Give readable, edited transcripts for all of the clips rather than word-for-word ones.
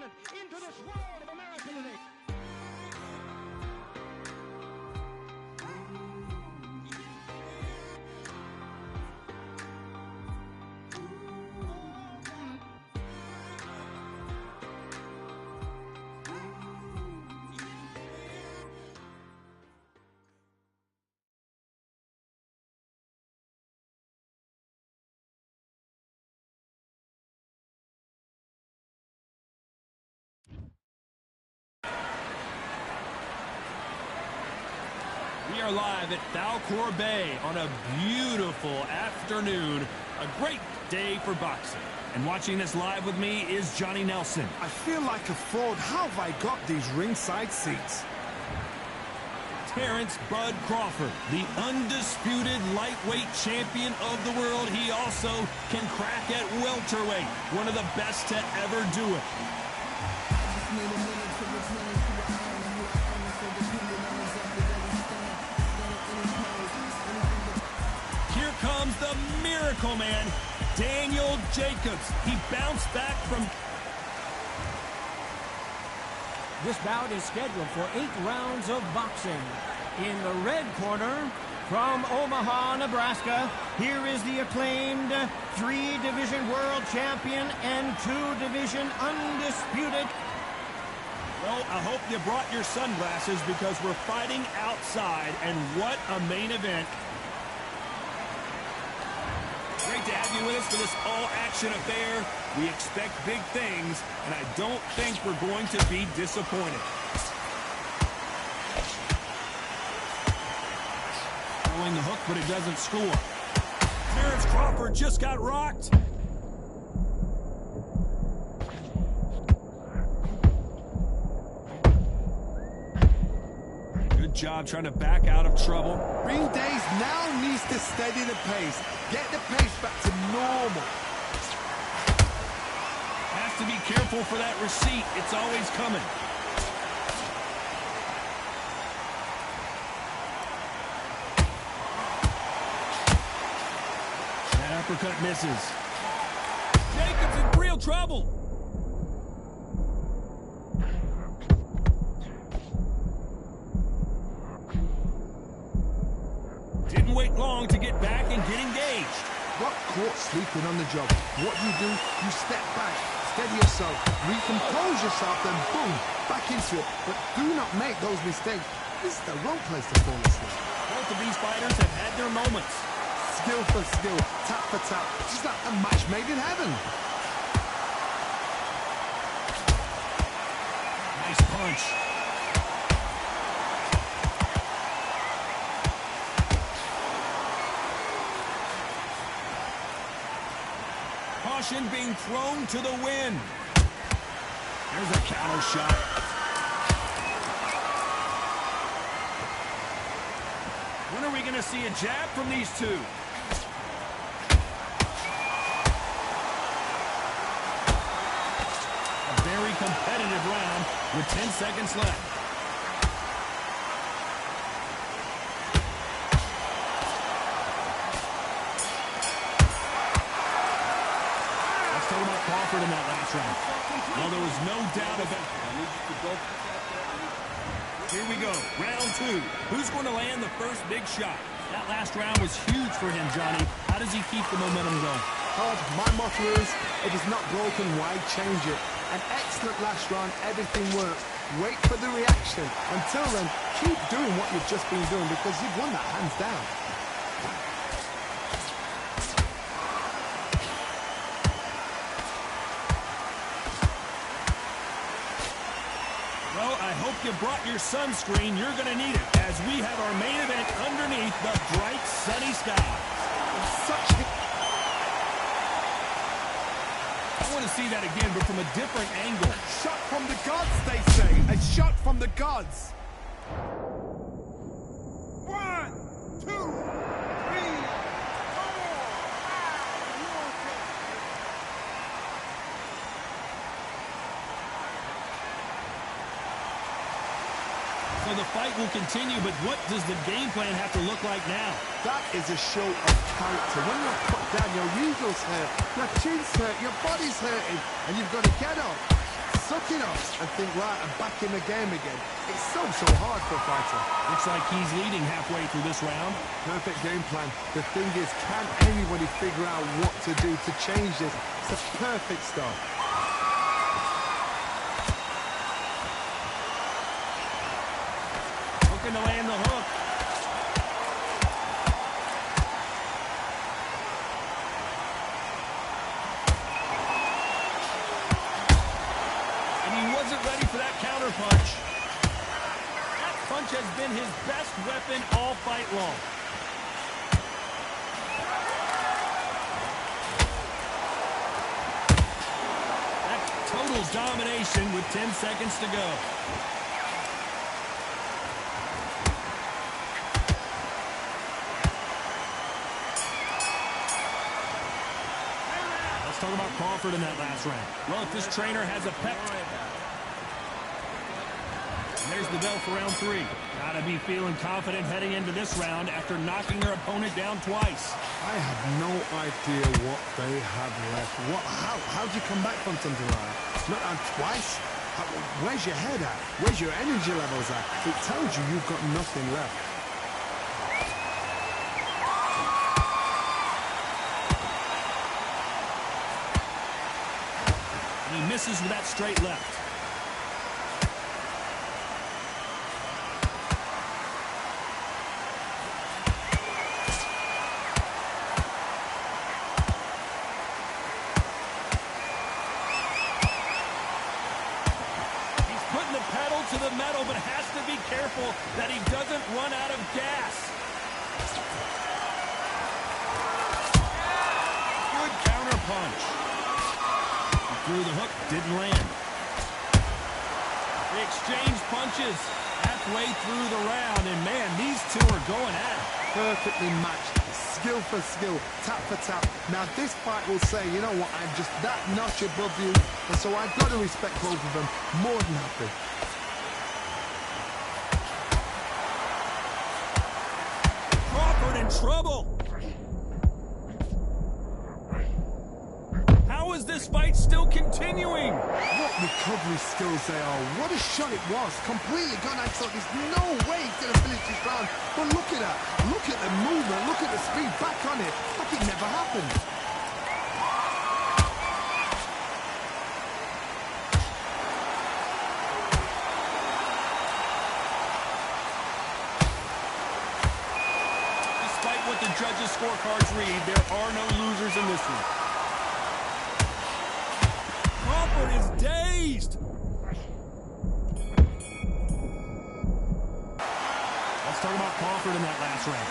opponent into this world of American elite. We are live at Falcor Bay on a beautiful afternoon. A great day for boxing. And watching this live with me is Johnny Nelson. I feel like a fraud. How have I got these ringside seats? Terrence Bud Crawford, the undisputed lightweight champion of the world. He also can crack at welterweight, one of the best to ever do it. Here comes the Miracle Man, Daniel Jacobs. He bounced back from... This bout is scheduled for 8 rounds of boxing. In the red corner, from Omaha, Nebraska, here is the acclaimed 3-division world champion and 2-division undisputed. Well, I hope you brought your sunglasses because we're fighting outside, and what a main event. Great to have you with us for this all-action affair. We expect big things, and I don't think we're going to be disappointed. Throwing the hook, but it doesn't score. Terrence Crawford just got rocked. Good job trying to back out of trouble. Ring Days now needs to steady the pace. Get the pace back to normal. Has to be careful for that receipt. It's always coming. That uppercut misses. Jacobs in real trouble. Didn't wait long to get back and get engaged. Got caught sleeping on the job. What do? You step back, steady yourself, recompose yourself, then boom, back into it. But do not make those mistakes. This is the wrong place to fall asleep. Both of these fighters have had their moments. Skill for skill, tap for tap, just like a match made in heaven. Nice punch. Caution being thrown to the wind. There's a counter shot. When are we going to see a jab from these two? A very competitive round with 10 seconds left. Crawford in that last round. Well, there was no doubt about it. Here we go, round 2. Who's going to land the first big shot? That last round was huge for him, Johnny. How does he keep the momentum going? Todd, my motto is, if it's not broken, why change it? An excellent last round, everything works. Wait for the reaction. Until then, keep doing what you've just been doing because you've won that hands down. Well, I hope you brought your sunscreen. You're going to need it as we have our main event underneath the bright, sunny sky. I want to see that again, but from a different angle. Shot from the gods, they say. A shot from the gods. 1, 2, 3, 4. So the fight will continue, but what does the game plan have to look like now? That is a show of character. When you're put down, your eagle's hurt, your chin's hurt, your body's hurting, and you've got to get up. suck it up and think, right, I'm back in the game again. It's so hard for a fighter. Looks like he's leading halfway through this round. Perfect game plan. The thing is, can anybody figure out what to do to change this? It's a perfect start. Looking to land the hook. And he wasn't ready for that counter punch. That punch has been his best weapon all fight long. That's total domination with 10 seconds to go. Talk about Crawford in that last round. Well, if this trainer has a pep... And there's the bell for round 3. Gotta be feeling confident heading into this round after knocking your opponent down twice. I have no idea what they have left. How do you come back from something like that? Not down twice? Where's your head at? Where's your energy levels at? It tells you you've got nothing left. He misses with that straight left. He's putting the pedal to the metal, but has to be careful that he doesn't run out of gas. Good counter punch. Through the hook, didn't land. They exchanged punches halfway through the round, and man, these two are going at it. Perfectly matched, skill for skill, tap for tap. Now this fight will say, you know what, I'm just that notch above you, and so I've got to respect both of them more than happy. Crawford in trouble. How is this fight still continuing? What recovery skills they are. What a shot it was. Completely gone. I thought there's no way he's going to finish this round. But look at that. Look at the movement. Look at the speed. Back on it. Like it never happened. Despite what the judges' scorecards read, there are no losers in this one. Crawford is dazed. Let's talk about Crawford in that last round.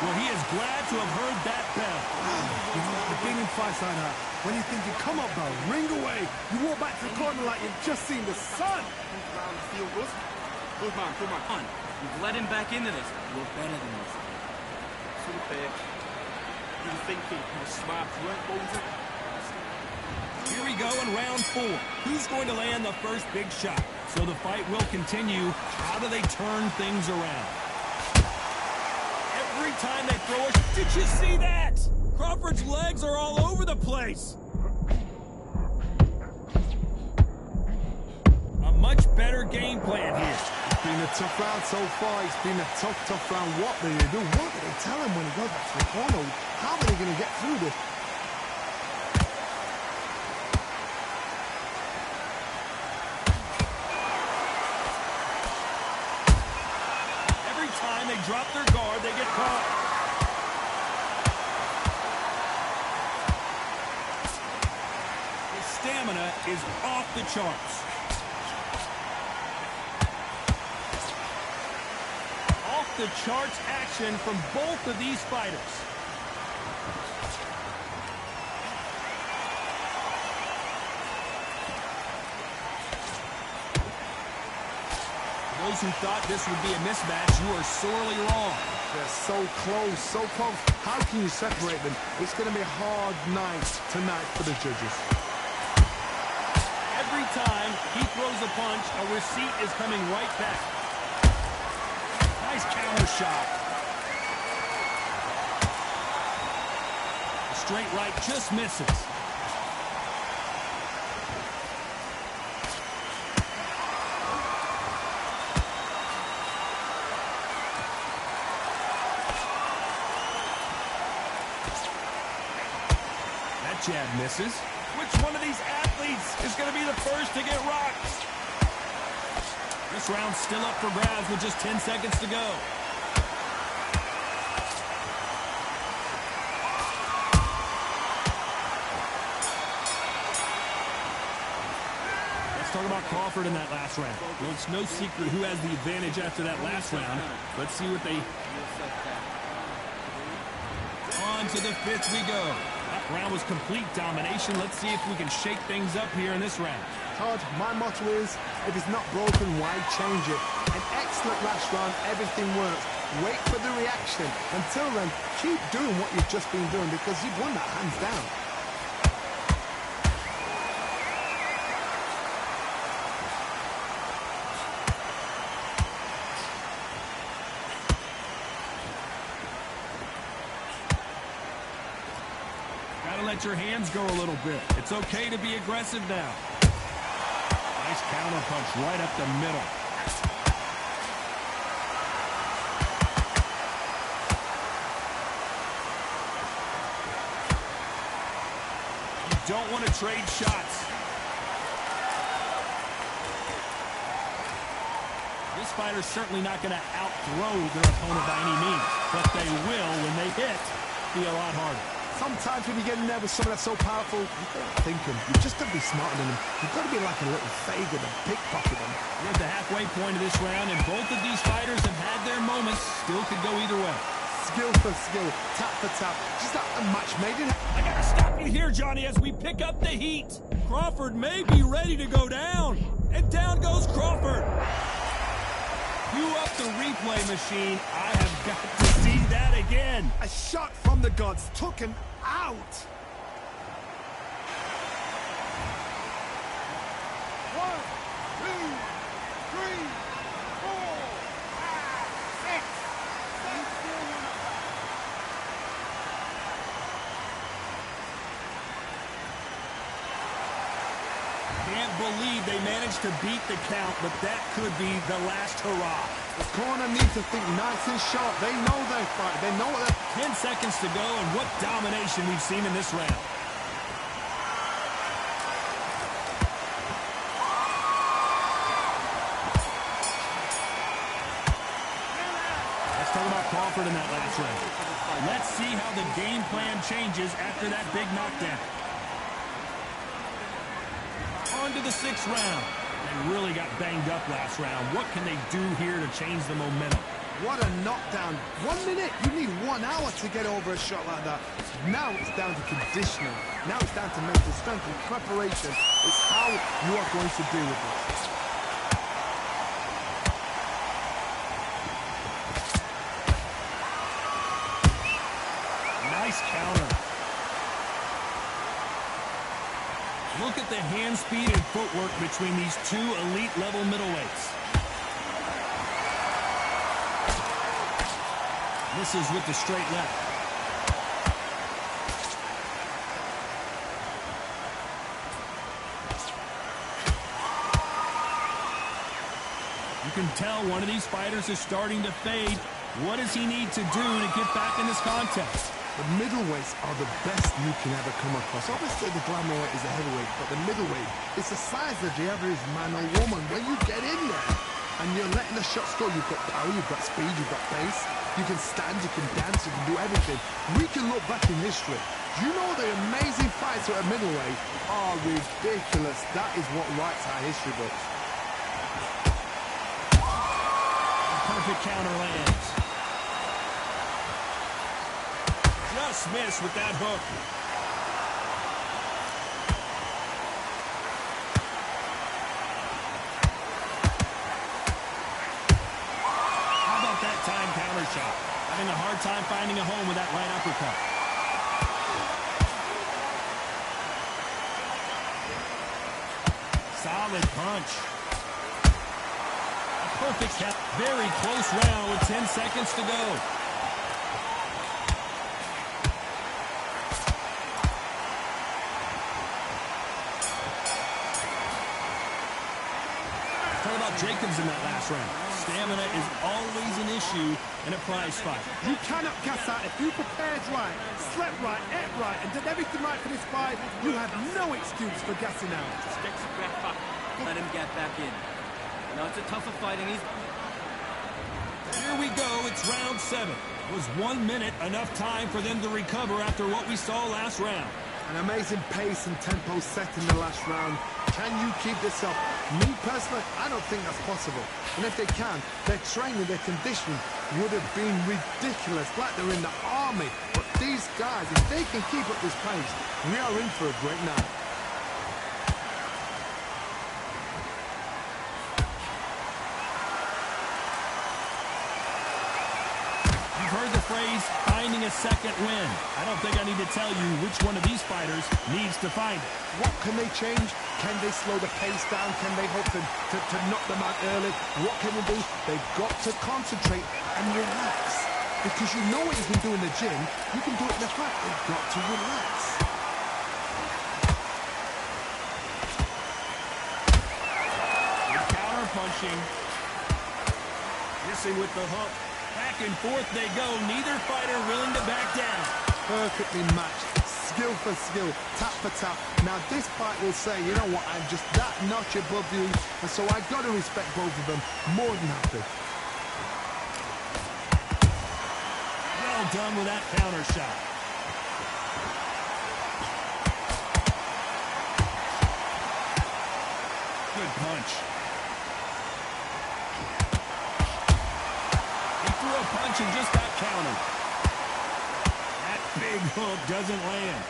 Well, he is glad to have heard that bell. You know, the game in fights like that, when you think you come up, bell, ring away. You walk back to the corner like you've just seen the sun. Round feel good. Good man, good man. You've led him back into this. You're better than this. Super. You were thinking you were smart. You weren't Bozer. Here we go in round 4. Who's going to land the first big shot? So the fight will continue. How do they turn things around? Every time they throw a... Did you see that? Crawford's legs are all over the place. A much better game plan here. It's been a tough round so far. It's been a tough round. What do they do? What do they tell him when he goes back to the corner? How are they going to get through this? They drop their guard, they get caught. His stamina is off the charts. Off the charts action from both of these fighters. Those who thought this would be a mismatch, you are sorely wrong. They're so close, so close. How can you separate them? It's going to be a hard night tonight for the judges. Every time he throws a punch, a receipt is coming right back. Nice counter shot. A straight right just misses. jab misses. Which one of these athletes is going to be the first to get rocked? This round's still up for grabs with just 10 seconds to go. Let's talk about Crawford in that last round. Well, it's no secret who has the advantage after that last round. Let's see what they... On to the fifth we go. That round was complete domination. Let's see if we can shake things up here in this round. Todd, my motto is, if it's not broken, why change it? An excellent last round, everything works. Wait for the reaction. Until then, keep doing what you've just been doing because you've won that hands down. Let your hands go a little bit. It's okay to be aggressive now. Nice counter punch right up the middle. You don't want to trade shots. This fighter's certainly not going to outthrow their opponent by any means, but they will, when they hit, be a lot harder. Sometimes when you get in there with someone that's so powerful, you've got to think him. You've just got to be smarter than him. You've got to be like a little faggot and pickpocket him. We're at the halfway point of this round, and both of these fighters have had their moments. Still could go either way. Skill for skill, tap for tap. Just like a match made in... I got to stop you here, Johnny, as we pick up the heat. Crawford may be ready to go down. And down goes Crawford. Cue up the replay machine. I have got to see that again. A shot from the gods took him out. 1, 2, 3, 4, 5, 6. Can't believe they managed to beat the count, but that could be the last hurrah. The corner needs to think nice and sharp. They know they're fighting. They know what 10 seconds to go, and what domination we've seen in this round. Let's talk about Crawford in that last round. Let's see how the game plan changes after that big knockdown. On to the sixth round. They really got banged up last round. What can they do here to change the momentum? What a knockdown. 1 minute, you need 1 hour to get over a shot like that. Now it's down to conditioning. Now it's down to mental strength and preparation. It's how you are going to deal with this. Nice counter. Look at the hand speed and footwork between these two elite-level middleweights. Misses with the straight left. You can tell one of these fighters is starting to fade. What does he need to do to get back in this contest? The middleweights are the best you can ever come across. Obviously, the glamour weight is a heavyweight, but the middleweight, it's the size of the average man or woman. When you get in there and you're letting the shots go, you've got power, you've got speed, you've got pace. You can stand, you can dance, you can do everything. We can look back in history. Do you know the amazing fights at a middleweight are ridiculous? That is what writes our history books. A perfect counter lands. Just missed with that hook. How about that time counter shot? Having a hard time finding a home with that right uppercut. Solid punch. A perfect count. Very close round with 10 seconds to go. about Jacobs in that last round? Stamina is always an issue in a prize fight. You cannot gas out. If you prepared right, slept right, ate right, and did everything right for this fight, you have no excuse for gassing out. Stick your breath back. Let him get back in. Now it's a tougher fight, and he's... Here we go. It's round 7. Was 1 minute enough time for them to recover after what we saw last round? An amazing pace and tempo set in the last round. Can you keep this up? Me personally, I don't think that's possible. And if they can, their training, their conditioning would have been ridiculous, like they're in the army. But these guys, if they can keep up this pace, we are in for a great night. Heard the phrase, finding a second win. I don't think I need to tell you which one of these fighters needs to find it. What can they change? Can they slow the pace down? Can they hope to knock them out early? What can they do? They've got to concentrate and relax. Because you know what you can do in the gym, you can do it in the fight. They've got to relax. Good counter punching. Missing with the hook. Back and forth they go. Neither fighter willing to back down. Perfectly matched. Skill for skill. Tap for tap. Now this fight will say, you know what, I'm just that notch above you. And so I've got to respect both of them. More than happy. Well done with that counter shot. Good punch. Threw a punch and just got countered. That big hook doesn't land.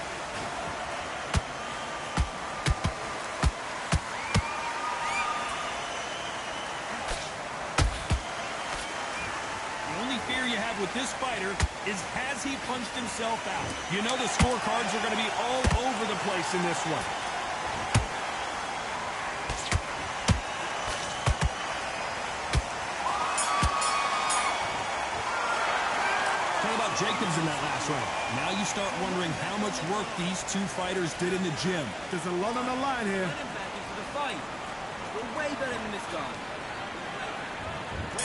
The only fear you have with this fighter is, has he punched himself out? You know the scorecards are going to be all over the place in this one. Jacobs in that last round. Now you start wondering how much work these two fighters did in the gym. There's a lot on the line here. Let him back into the fight. We're way better than this guy.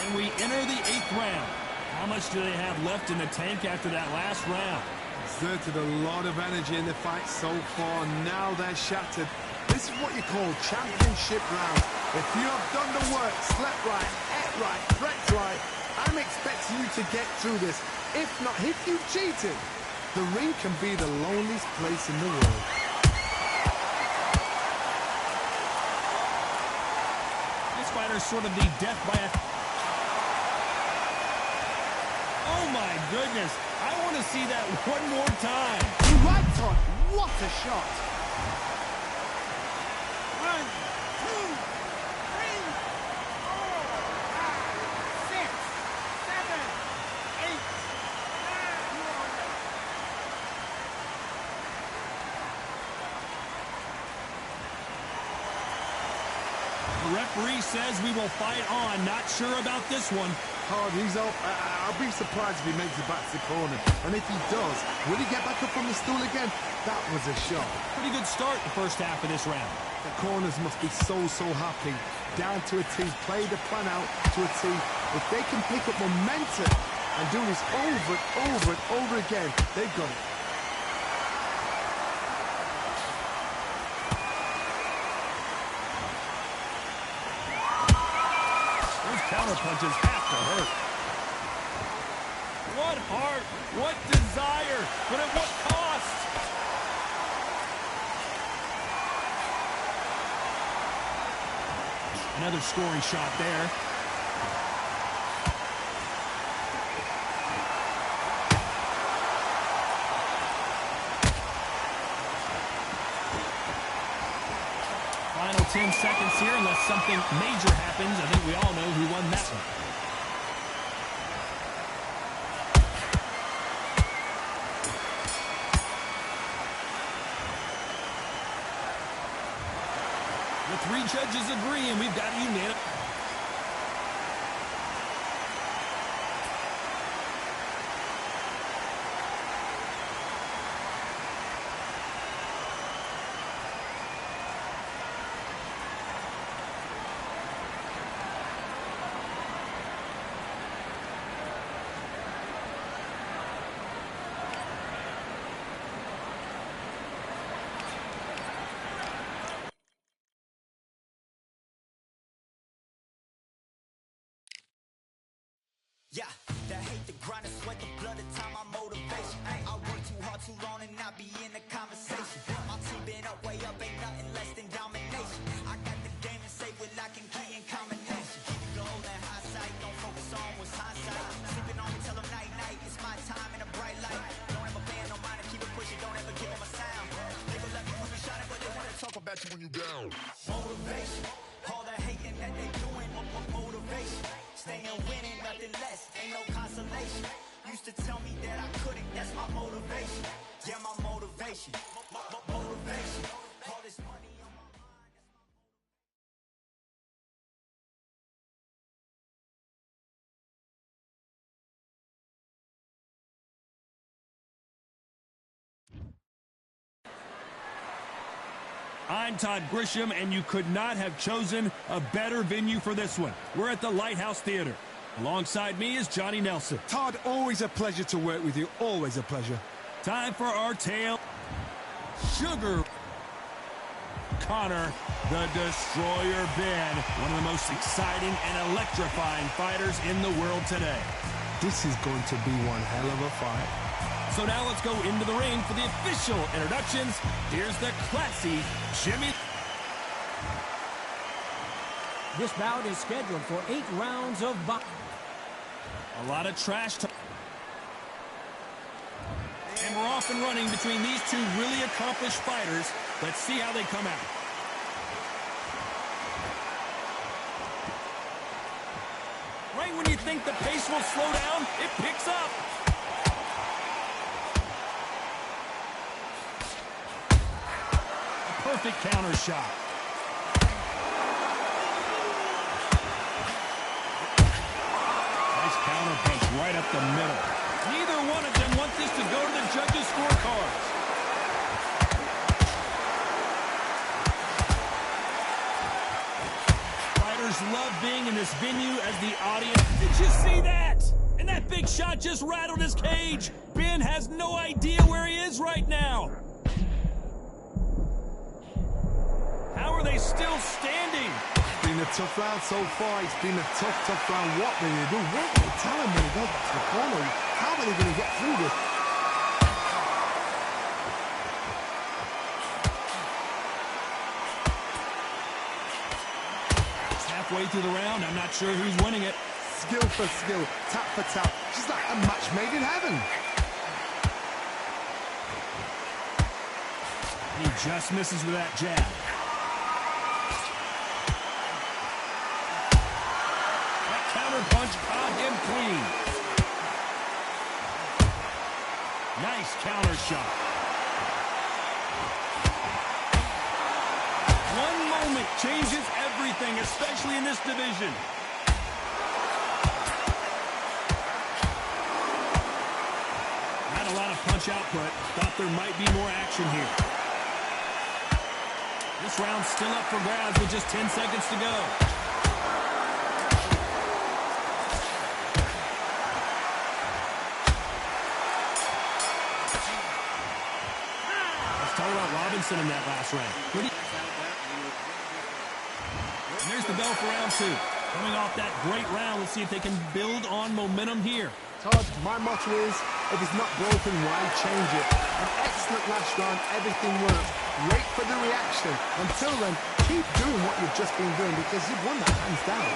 And we enter the 8th round. How much do they have left in the tank after that last round? Exerted a lot of energy in the fight so far. Now they're shattered. This is what you call championship rounds. If you have done the work, slept right, ate right, prepped right, I'm expecting you to get through this. If not, if you cheated, the ring can be the loneliest place in the world. This fighter's sort of the death by a... Oh my goodness, I want to see that one more time. Right on, what a shot. 1, 2, 3, 4, 5, 6, 7, 8. The referee says we will fight on. Not sure about this one. Hard, he's up. I'll be surprised if he makes it back to the corner. And if he does, will he get back up from the stool again? That was a shot. Pretty good start the first half of this round. The corners must be so happy. Down to a T. Play the plan out to a T. If they can pick up momentum and do this over and over and over again, they've got it. Counter punches have to hurt. What heart, what desire, but at what cost? Another scoring shot there. Final 10 seconds here, unless something major happens. I think we all know who won that one. The 3 judges agree, and we've got a unanimous. Yeah, the hate, the grind, the sweat, the blood, the time, my motivation. I work too hard, too long, and not be in the conversation. My team been up, way up, ain't nothing less than domination. I got the game and safe with lock and key and combination. Keep it gold and high sight, don't focus on what's hindsight. Sleeping on me, tell them night, night, it's my time in a bright light. Don't ever band, no mind, and keep it pushing, don't ever give them a sound. They will let me when you shining, but they wanna talk about you when you down. Motivation, all the hating that they doing, motivation. Staying winning, nothing less, ain't no consolation. Used to tell me that I couldn't, that's my motivation. Yeah, my motivation, motivation. All this money on my mind, that's my I'm Todd Grisham, and you could not have chosen a better venue for this one. We're at the Lighthouse Theater. Alongside me is Johnny Nelson. Todd, always a pleasure to work with you. Always a pleasure. Time for our tale. Sugar Connor, the Destroyer Ben, one of the most exciting and electrifying fighters in the world today. This is going to be one hell of a fight. So now let's go into the ring for the official introductions. Here's the classy Jimmy. This bout is scheduled for 8 rounds of boxing. A lot of trash talk. And we're off and running between these two really accomplished fighters. Let's see how they come out. Right when you think the pace will slow down, it picks up. A perfect counter shot. Nice counter punch right up the middle. Neither one of them want this to go to the judges' scorecards. Fighters love being in this venue as the audience. Did you see that? And that big shot just rattled his cage. Ben has no idea where he is right now. How are they still standing? It's been a tough round so far. It's been a tough round. What will they do? What will they tell him when he goes back to the corner? How are they going to get through this? It's halfway through the round. I'm not sure who's winning it. Skill for skill, tap for tap. Just like a match made in heaven. He just misses with that jab. That counter punch caught him clean. Nice counter shot. One moment changes everything, especially in this division. Not a lot of punch output. Thought there might be more action here. This round's still up for grabs with just 10 seconds to go. Let's talk about Robinson in that last round. And there's the bell for round 2. Coming off that great round, let's see if they can build on momentum here. Todd, my motto is, if it's not broken, why change it? An excellent last round, everything works. Wait for the reaction. Until then, keep doing what you've just been doing because you've won that hands down.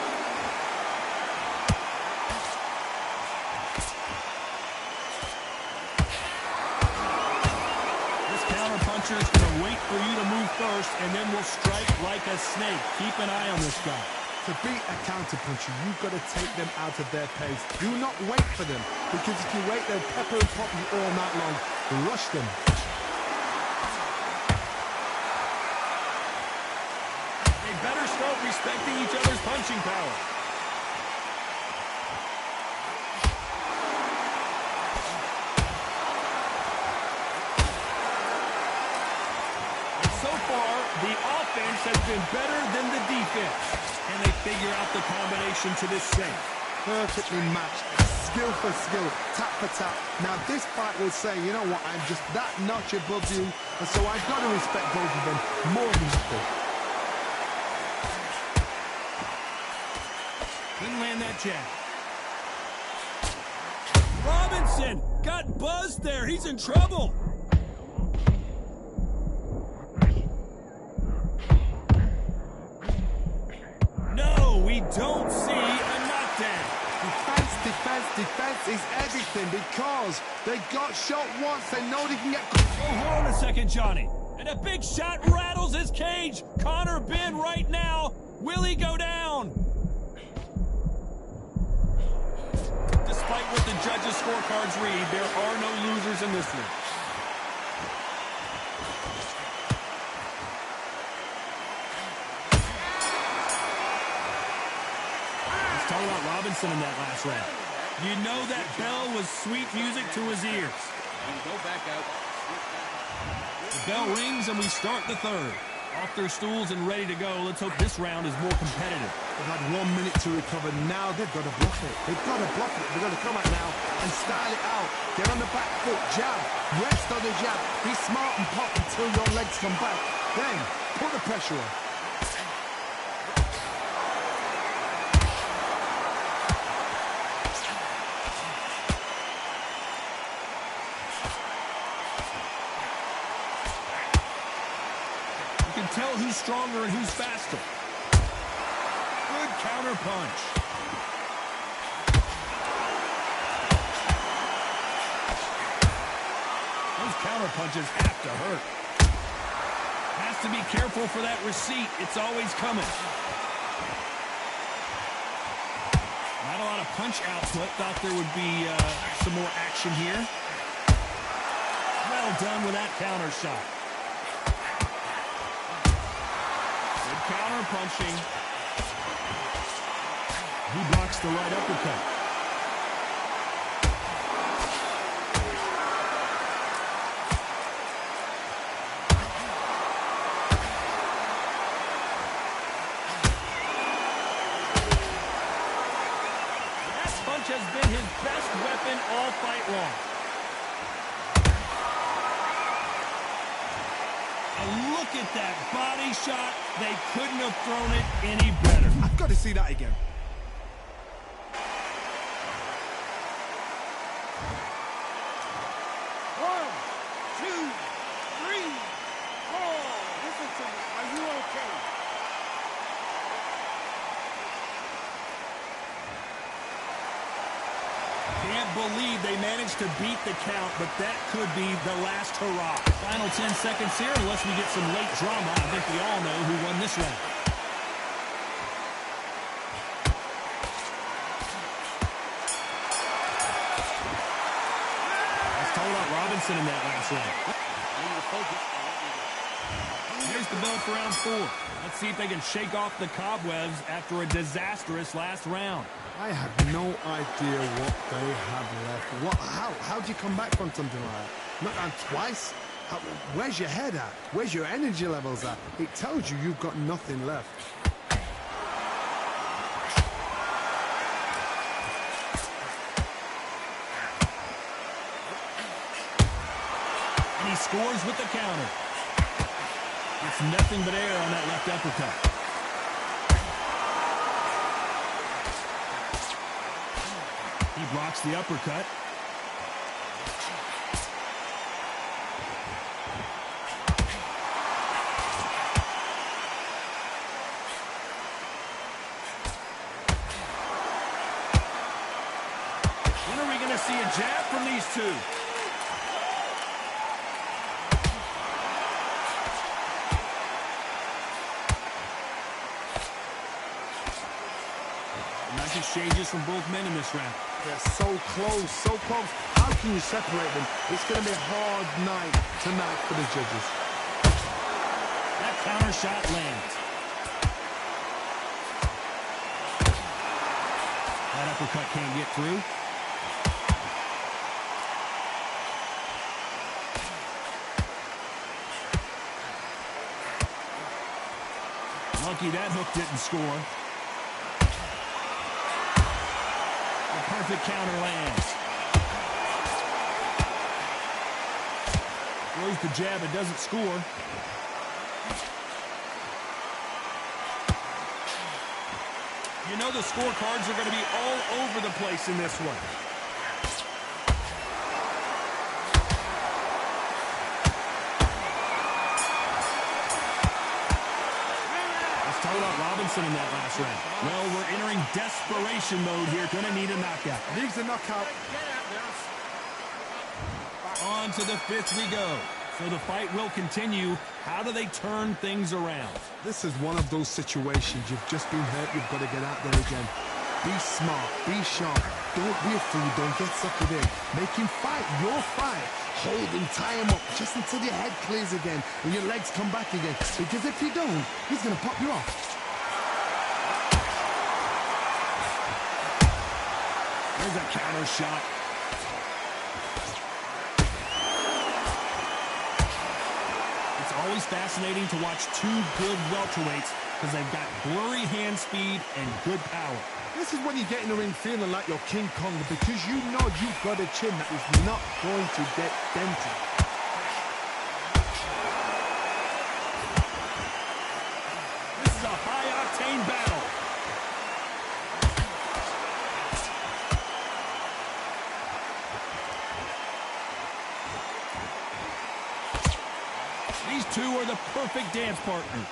This counter-puncher is going to wait for you to move first, and then will strike like a snake. Keep an eye on this guy. To beat a counter-puncher, you've got to take them out of their pace. Do not wait for them, because if you wait, they'll pepper and pop you all night long. Rush them. They better start respecting each other's punching power. And so far, the offense has been better than the defense. And they figure out the combination to this thing. Perfectly matched. Skill for skill. Tap for tap. Now, this fight will say, you know what, I'm just that notch above you. And so I've got to respect both of them more than equal. Couldn't land that jab. Robinson got buzzed there. He's in trouble. No, we don't see a knockdown. Defense is everything because they got shot once. They know they can get... Oh, hold on a second, Johnny. And a big shot rattles his cage. Conor Benn right now. Will he go down? Despite what the judges' scorecards read, there are no losers in this one. Let's talk about Robinson in that last round. You know that bell was sweet music to his ears. Go back out. The bell rings and we start the third. Off their stools and ready to go. Let's hope this round is more competitive. They've had 1 minute to recover. Now they've got to bluff it. They've got to bluff it. They've got to come out now and style it out. Get on the back foot, jab, rest on the jab. Be smart and pop until your legs come back. Then put the pressure on. Tell who's stronger and who's faster. Good counter punch. Those counter punches have to hurt. Has to be careful for that receipt. It's always coming. Not a lot of punch output. Thought there would be some more action here. Well done with that counter shot. Counter punching. He blocks the right uppercut. That punch has been his best weapon all fight long. Look at that body shot. They couldn't have thrown it any better. I've got to see that again. One, two, three, four. Listen to me. Are you okay? Can't believe they managed to beat the count, but that could be the last hurrah. Final 10 seconds here, unless we get some late drama. I think we all know who won this round. Let's talk about Robinson in that last round. Here's the bell for round 4. Let's see if they can shake off the cobwebs after a disastrous last round. I have no idea what they have left. How do you come back from something like that? Not down twice? Where's your head at? Where's your energy levels at? It tells you you've got nothing left. And he scores with the counter. It's nothing but air on that left uppercut. He blocks the uppercut. When are we going to see a jab from these two? Nice exchanges from both men in this round. They're so close, so close. How can you separate them? It's going to be a hard night tonight for the judges. That counter shot lands. That uppercut can't get through. Lucky that hook didn't score. Perfect counter lands. Throws the jab, it doesn't score. You know the scorecards are going to be all over the place in this one. Talk about Robinson in that last round. Well, we're entering desperation mode here. Gonna need a knockout. Needs a knockout. On to the fifth we go. So the fight will continue. How do they turn things around? This is one of those situations. You've just been hurt. You've got to get out there again. Be smart. Be sharp. Don't be a fool. Don't get suckered in. Make him fight your fight. Hold him, tie him up just until your head clears again and your legs come back again. Because if you don't, he's going to pop you off. There's a counter shot. It's always fascinating to watch two good welterweights because they've got blurry hand speed and good power. This is when you get in the ring feeling like you're King Kong because you know you've got a chin that is not going to get dented. This is a high-octane battle. These two are the perfect dance partners.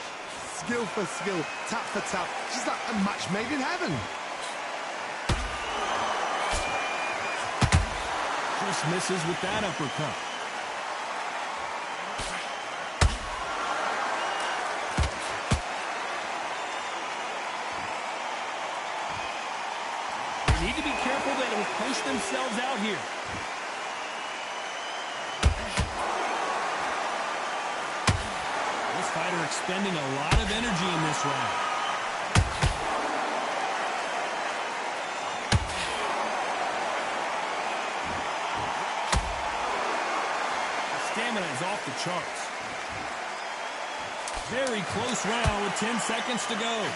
Skill for skill, tap for tap, just like a match made in heaven. Just misses with that uppercut. They need to be careful they don't push themselves out here. This fighter expending a lot of energy in this round. Stamina is off the charts. Very close round with 10 seconds to go.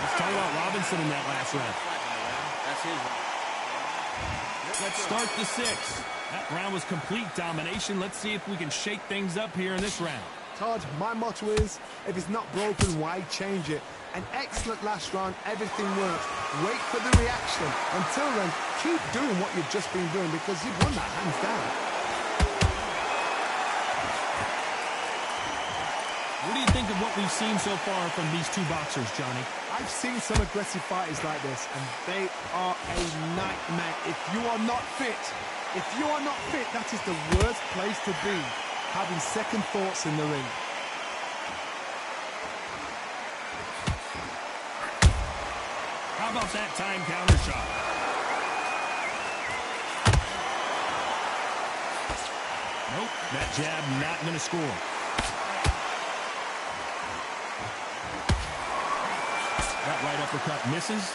Let's talk about Robinson in that last round. That's his round. Let's start the sixth. That round was complete domination. Let's see if we can shake things up here in this round. Todd, my motto is, if it's not broken, why change it? An excellent last round, everything works. Wait for the reaction. Until then, keep doing what you've just been doing because you've won that hands down. What do you think of what we've seen so far from these two boxers, Johnny? I've seen some aggressive fighters like this, and they are a nightmare. If you are not fit, that is the worst place to be, having second thoughts in the ring. How about that time counter shot? Nope, that jab not going to score. That right uppercut misses.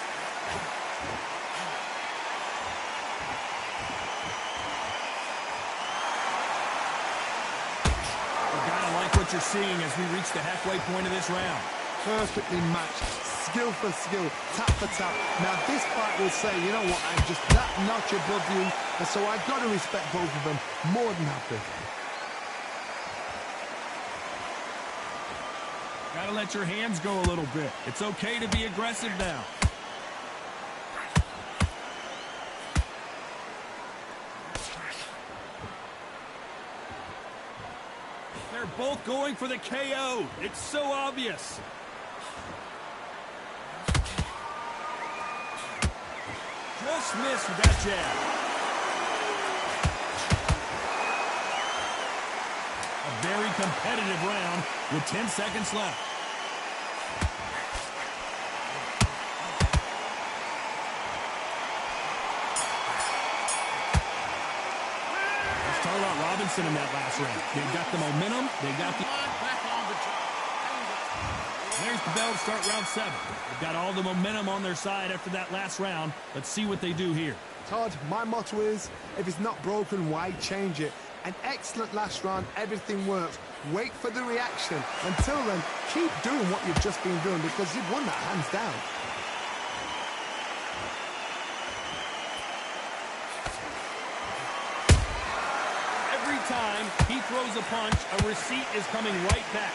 You gotta like what you're seeing as we reach the halfway point of this round. Perfectly matched, skill for skill, tap for tap. Now this fight will say, you know what, I'm just that notch above you, and so I've got to respect both of them more than happy. Gotta let your hands go a little bit. It's okay to be aggressive now. They're both going for the KO. It's so obvious. Just missed with that jab. A very competitive round with 10 seconds left. Let's talk about Robinson in that last round. They got the momentum. They got the... There's the bell to start round 7. They've got all the momentum on their side after that last round. Let's see what they do here. Todd, my motto is, if it's not broken, why change it? An excellent last round, everything works. Wait for the reaction. Until then, keep doing what you've just been doing because you've won that hands down. Every time he throws a punch, a receipt is coming right back.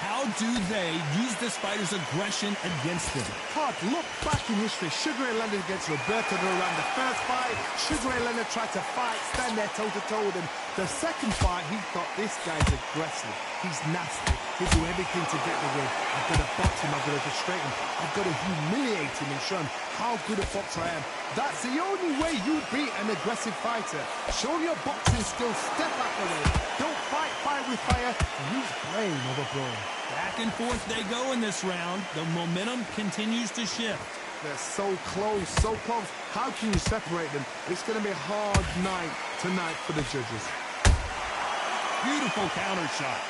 How How do they use this fighter's aggression against them? Todd, look back in history. Sugar Ray Leonard against Roberto Duran. The first fight, Sugar Ray Leonard tried to fight, stand there toe-to-toe with him. The second fight, he thought, this guy's aggressive. He's nasty. He'll do everything to get the win. I've got to box him. I've got to frustrate him. I've got to humiliate him and show him how good a boxer I am. That's the only way you beat an aggressive fighter. Show your boxing skills, step out the way. Don't fight fire with fire. Use brain over brawn. Back and forth they go in this round. The momentum continues to shift. They're so close, so close. How can you separate them? It's going to be a hard night tonight for the judges. Beautiful counter shot.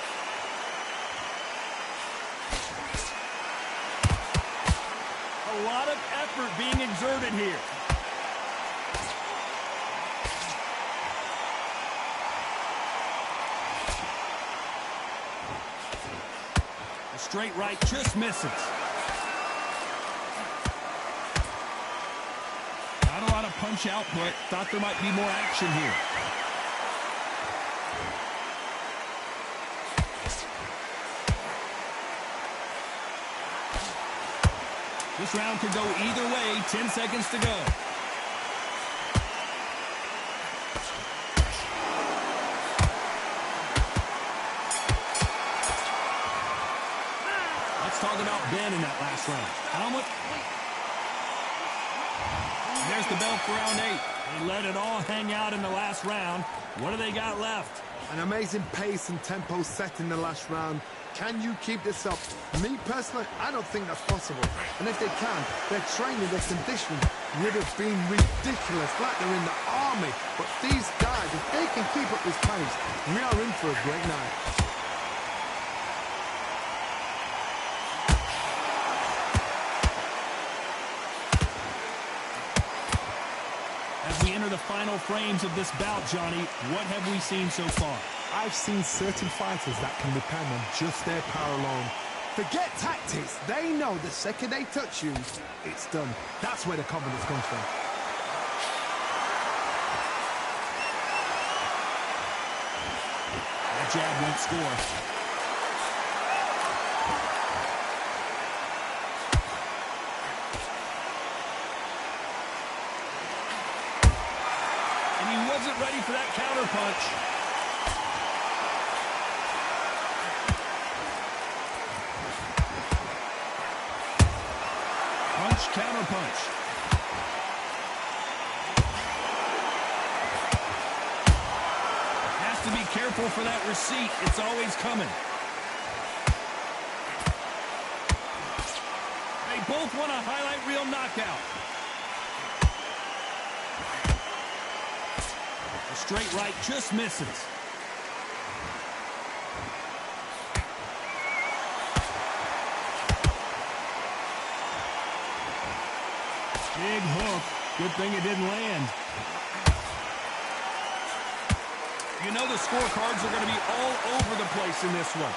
A lot of effort being exerted here. The straight right just misses. Not a lot of punch output. Thought there might be more action here. This round could go either way. 10 seconds to go. Let's talk about Ben in that last round. How much? There's the bell for round 8. They let it all hang out in the last round. What do they got left? An amazing pace and tempo set in the last round. Can you keep this up? Me, personally, I don't think that's possible. And if they can, their training, their conditioning would have been ridiculous, like they're in the army. But these guys, if they can keep up this pace, we are in for a great night. As we enter the final frames of this bout, Johnny, what have we seen so far? I've seen certain fighters that can depend on just their power alone. Forget tactics. They know the second they touch you, it's done. That's where the confidence comes from. That jab won't score. And he wasn't ready for that counter punch. Counter punch. Has to be careful for that receipt. It's always coming. They both want a highlight reel knockout. The straight right just misses. Big hook. Good thing it didn't land. You know the scorecards are going to be all over the place in this one.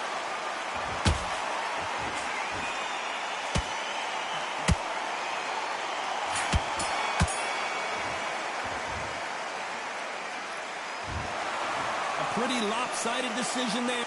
A pretty lopsided decision there.